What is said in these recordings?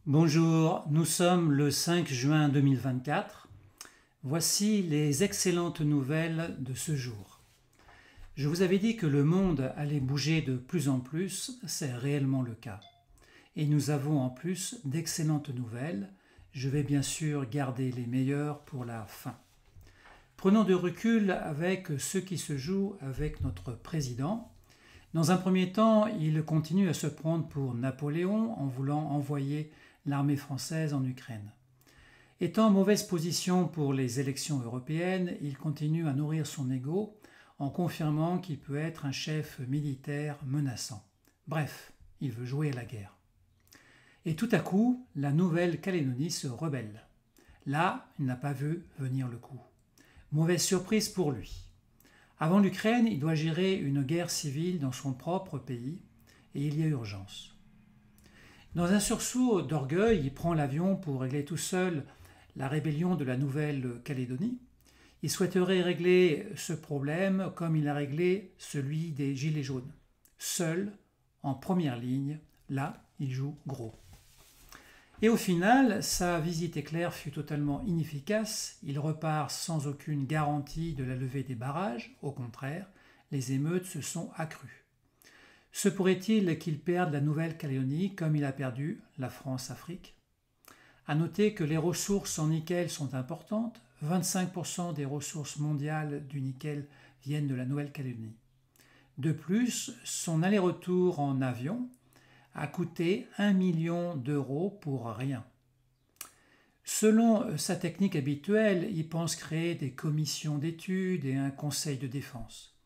Bonjour, nous sommes le 5 juin 2024. Voici les excellentes nouvelles de ce jour. Je vous avais dit que le monde allait bouger de plus en plus, c'est réellement le cas. Et nous avons en plus d'excellentes nouvelles. Je vais bien sûr garder les meilleures pour la fin. Prenons de recul avec ce qui se joue avec notre président. Dans un premier temps, il continue à se prendre pour Napoléon en voulant envoyer l'armée française en Ukraine. Étant en mauvaise position pour les élections européennes, il continue à nourrir son ego en confirmant qu'il peut être un chef militaire menaçant. Bref, il veut jouer à la guerre. Et tout à coup, la Nouvelle-Calédonie se rebelle. Là, il n'a pas vu venir le coup. Mauvaise surprise pour lui. Avant l'Ukraine, il doit gérer une guerre civile dans son propre pays et il y a urgence. Dans un sursaut d'orgueil, il prend l'avion pour régler tout seul la rébellion de la Nouvelle-Calédonie. Il souhaiterait régler ce problème comme il a réglé celui des Gilets jaunes. Seul, en première ligne, là, il joue gros. Et au final, sa visite éclair fut totalement inefficace. Il repart sans aucune garantie de la levée des barrages. Au contraire, les émeutes se sont accrues. Se pourrait-il qu'il perde la Nouvelle-Calédonie comme il a perdu la France-Afrique? A noter que les ressources en nickel sont importantes. 25% des ressources mondiales du nickel viennent de la Nouvelle-Calédonie. De plus, son aller-retour en avion a coûté 1 million d'euros pour rien. Selon sa technique habituelle, il pense créer des commissions d'études et un conseil de défense.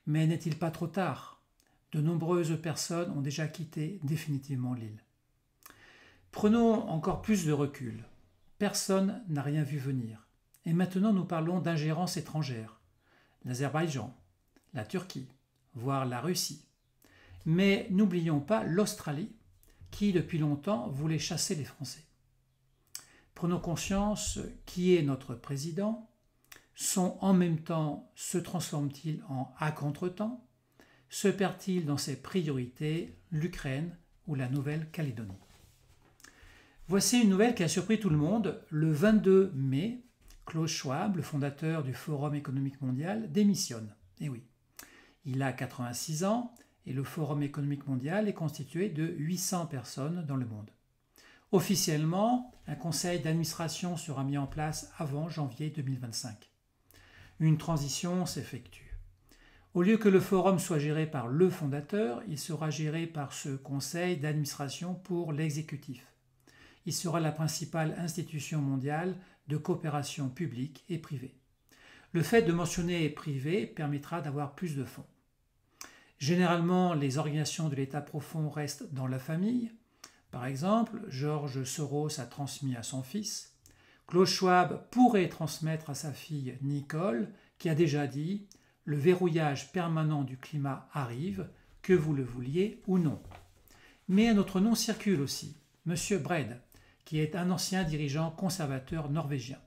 Mais n'est-il pas trop tard? De nombreuses personnes ont déjà quitté définitivement l'île. Prenons encore plus de recul. Personne n'a rien vu venir. Et maintenant nous parlons d'ingérence étrangère. L'Azerbaïdjan, la Turquie, voire la Russie. Mais n'oublions pas l'Australie, qui depuis longtemps voulait chasser les Français. Prenons conscience qui est notre président. Son en même temps se transforme-t-il en à contre-temps? Se perd-il dans ses priorités l'Ukraine ou la Nouvelle-Calédonie? Voici une nouvelle qui a surpris tout le monde. Le 22 mai, Klaus Schwab, le fondateur du Forum économique mondial, démissionne. Et oui, il a 86 ans et le Forum économique mondial est constitué de 800 personnes dans le monde. Officiellement, un conseil d'administration sera mis en place avant janvier 2025. Une transition s'effectue. Au lieu que le forum soit géré par le fondateur, il sera géré par ce conseil d'administration pour l'exécutif. Il sera la principale institution mondiale de coopération publique et privée. Le fait de mentionner privé permettra d'avoir plus de fonds. Généralement, les organisations de l'État profond restent dans la famille. Par exemple, George Soros a transmis à son fils. Klaus Schwab pourrait transmettre à sa fille Nicole, qui a déjà dit « Le verrouillage permanent du climat arrive, que vous le vouliez ou non ». Mais un autre nom circule aussi, M. Bred, qui est un ancien dirigeant conservateur norvégien.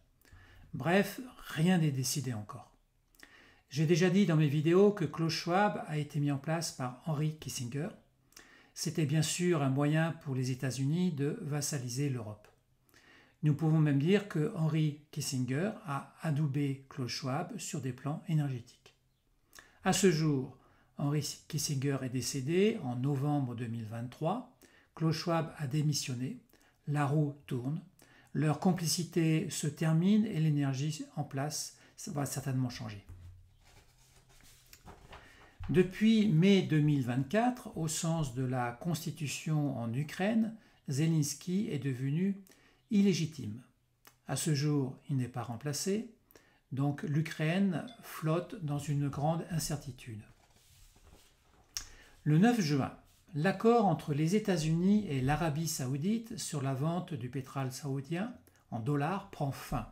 Bref, rien n'est décidé encore. J'ai déjà dit dans mes vidéos que Klaus Schwab a été mis en place par Henry Kissinger. C'était bien sûr un moyen pour les États-Unis de vassaliser l'Europe. Nous pouvons même dire que Henry Kissinger a adoubé Klaus Schwab sur des plans énergétiques. À ce jour, Henry Kissinger est décédé en novembre 2023. Klaus Schwab a démissionné. La roue tourne. Leur complicité se termine et l'énergie en place va certainement changer. Depuis mai 2024, au sens de la constitution en Ukraine, Zelensky est devenu illégitime. À ce jour, il n'est pas remplacé, donc l'Ukraine flotte dans une grande incertitude. Le 9 juin, l'accord entre les États-Unis et l'Arabie saoudite sur la vente du pétrole saoudien en dollars prend fin.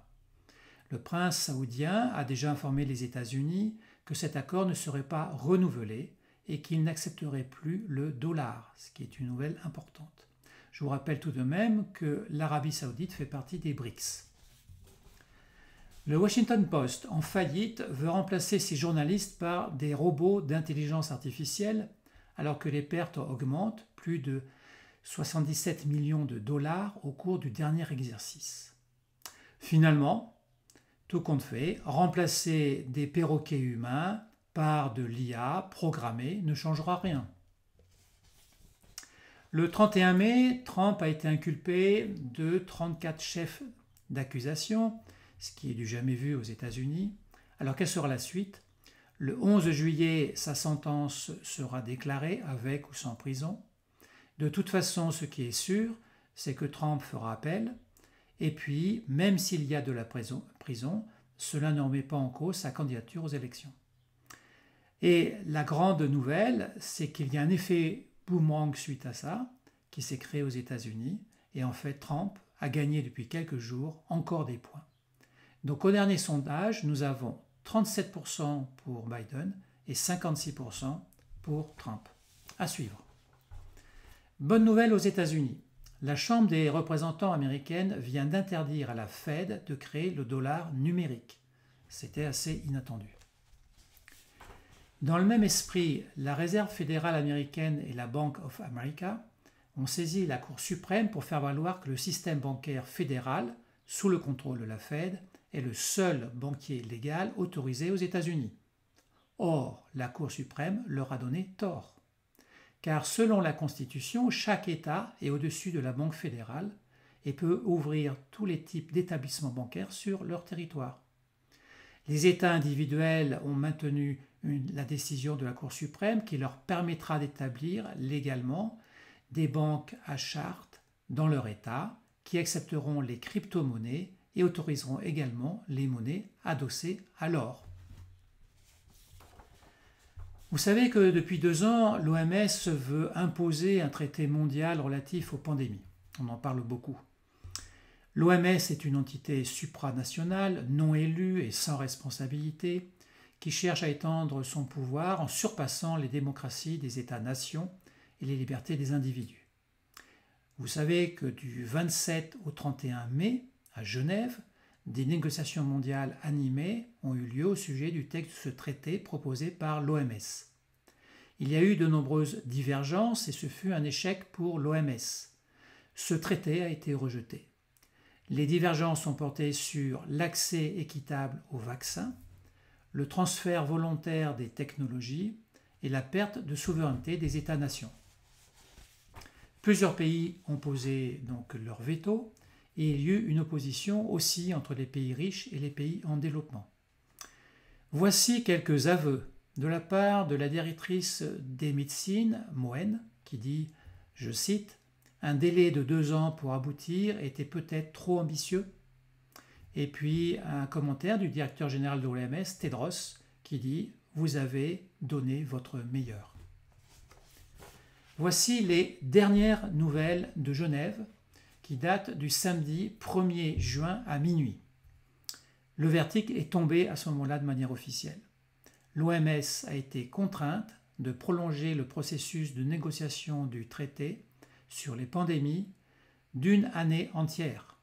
Le prince saoudien a déjà informé les États-Unis que cet accord ne serait pas renouvelé et qu'il n'accepterait plus le dollar, ce qui est une nouvelle importante. Je vous rappelle tout de même que l'Arabie saoudite fait partie des BRICS. Le Washington Post, en faillite, veut remplacer ses journalistes par des robots d'intelligence artificielle alors que les pertes augmentent. Plus de 77 millions de dollars au cours du dernier exercice. Finalement, tout compte fait, remplacer des perroquets humains par de l'IA programmée ne changera rien. Le 31 mai, Trump a été inculpé de 34 chefs d'accusation, ce qui est du jamais vu aux États-Unis. Alors quelle sera la suite? Le 11 juillet, sa sentence sera déclarée avec ou sans prison. De toute façon, ce qui est sûr, c'est que Trump fera appel. Et puis, même s'il y a de la prison, cela ne remet pas en cause sa candidature aux élections. Et la grande nouvelle, c'est qu'il y a un effet boomerang suite à ça, qui s'est créé aux États-Unis. Et en fait, Trump a gagné depuis quelques jours encore des points. Donc au dernier sondage, nous avons 37% pour Biden et 56% pour Trump. À suivre. Bonne nouvelle aux États-Unis. La Chambre des représentants américaine vient d'interdire à la Fed de créer le dollar numérique. C'était assez inattendu. Dans le même esprit, la Réserve fédérale américaine et la Bank of America ont saisi la Cour suprême pour faire valoir que le système bancaire fédéral, sous le contrôle de la Fed, est le seul banquier légal autorisé aux États-Unis. Or, la Cour suprême leur a donné tort. Car selon la Constitution, chaque État est au-dessus de la Banque fédérale et peut ouvrir tous les types d'établissements bancaires sur leur territoire. Les États individuels ont maintenu la décision de la Cour suprême qui leur permettra d'établir légalement des banques à charte dans leur État qui accepteront les crypto-monnaies et autoriseront également les monnaies adossées à l'or. Vous savez que depuis 2 ans, l'OMS veut imposer un traité mondial relatif aux pandémies. On en parle beaucoup. L'OMS est une entité supranationale, non élue et sans responsabilité, qui cherche à étendre son pouvoir en surpassant les démocraties des États-nations et les libertés des individus. Vous savez que du 27 au 31 mai, à Genève, des négociations mondiales animées ont eu lieu au sujet du texte de ce traité proposé par l'OMS. Il y a eu de nombreuses divergences et ce fut un échec pour l'OMS. Ce traité a été rejeté. Les divergences ont porté sur l'accès équitable aux vaccins, le transfert volontaire des technologies et la perte de souveraineté des États-nations. Plusieurs pays ont posé donc leur veto et il y a eu une opposition aussi entre les pays riches et les pays en développement. Voici quelques aveux de la part de la directrice des médecines, Moen, qui dit, je cite, « Un délai de 2 ans pour aboutir était peut-être trop ambitieux ». Et puis un commentaire du directeur général de l'OMS, Tedros, qui dit « Vous avez donné votre meilleur ». Voici les dernières nouvelles de Genève qui datent du samedi 1er juin à minuit. Le verdict est tombé à ce moment-là de manière officielle. L'OMS a été contrainte de prolonger le processus de négociation du traité sur les pandémies d'1 année entière.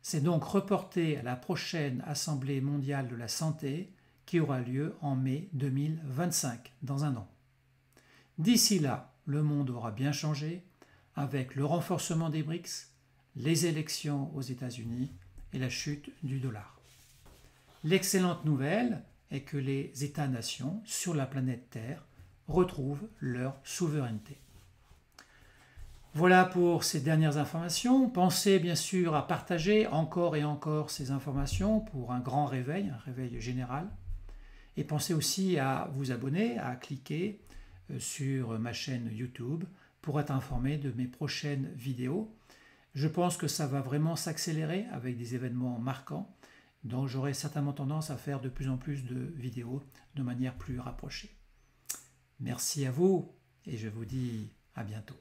C'est donc reporté à la prochaine Assemblée mondiale de la santé qui aura lieu en mai 2025, dans 1 an. D'ici là, le monde aura bien changé avec le renforcement des BRICS, les élections aux États-Unis et la chute du dollar. L'excellente nouvelle est que les États-nations sur la planète Terre retrouvent leur souveraineté. Voilà pour ces dernières informations. Pensez bien sûr à partager encore et encore ces informations pour un grand réveil, un réveil général. Et pensez aussi à vous abonner, à cliquer sur ma chaîne YouTube pour être informé de mes prochaines vidéos. Je pense que ça va vraiment s'accélérer avec des événements marquants, donc j'aurai certainement tendance à faire de plus en plus de vidéos de manière plus rapprochée. Merci à vous et je vous dis à bientôt.